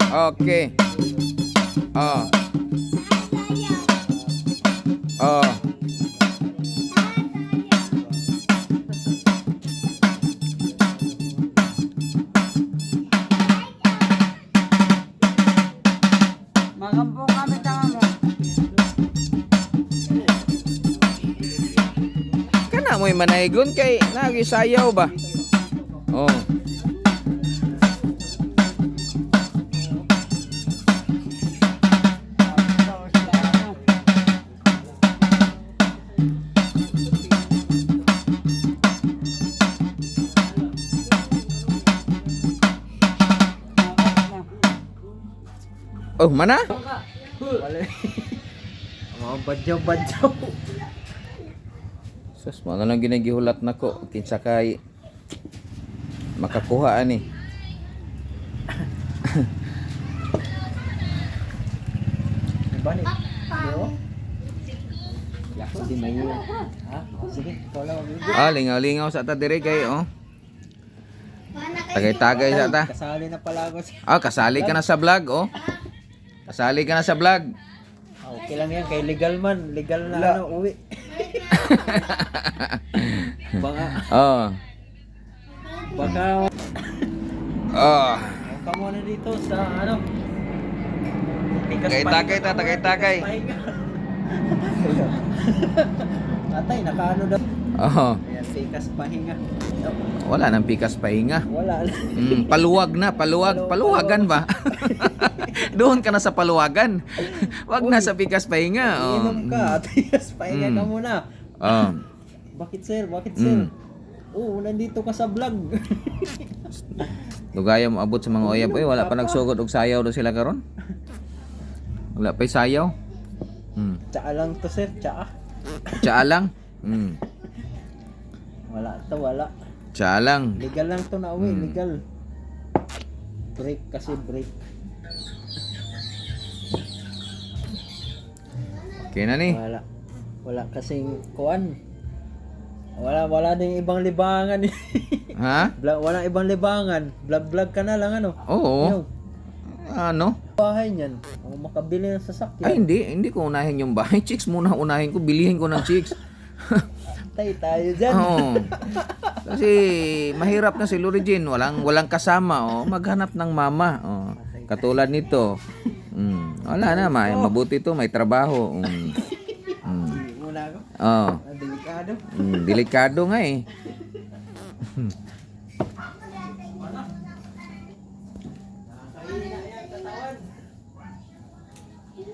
Okay. Oh. Oh. Magampong kami tanga mo. Kana mo'y manaygon kay nagisayaw ba? Oh. Oh, mana? Wala. Mga badyaw-badyaw. Sus, mo na lang ginagihulat nako kinsa kay makakuha ani. Bani. Yo. Yako di mayo. Ha? Sige, ikaw lang mag-video. Ah, lingaw-lingaw sa ta dire kay oh. Tagay-tagay sa ta. Kasali na pala ako. Ah, kasali ka na sa vlog oh. Kasali ka na sa vlog. Okay lang yan, kay legal man. Legal na ano, uwi. Baka, Oh. baka, Oh. ka muna dito sa ano. Tagay-tagay ta, tagay-tagay. Atay, nakaano daw. Oh. Ayan, tikas pahinga. Wala nang pikas pahinga. Wala. Paluwag na, paluwagan ba? Doon ka na sa paluwagan. Wag na sa pikas pahinga. Oh. Inom ka, tikas pahinga ka muna. Oh. Bakit sir? Bakit sir? Oo, nandito ka sa vlog. Lugaya mo abot sa mga oyab. Oy, wala pa nagsugod og sayaw do sila karon. Wala pa sayaw. Tsaa lang to sir, tsaa. Tsaa lang. Wala to, wala. Tsaa lang. Legal lang to na uwi, legal. Break kasi break. Okay na ni. Wala. Wala kasing kuan. Wala ding ibang libangan. Ha? Wala ibang libangan. Vlog ka na lang ano. Oo. Yo, Ano? bahay niyan. Ang makabili ng sasakyan. Ay, hindi ko unahin yung bahay. Chicks muna unahin ko. Bilihin ko ng chicks. Tayo dyan. Oo. Kasi mahirap na si Lorigin. Walang kasama. Oh. Maghanap ng mama. Oh. Katulad nito. Wala na. Mabuti to. May trabaho. Muna ako. Oh. Delikado. Delikado nga eh.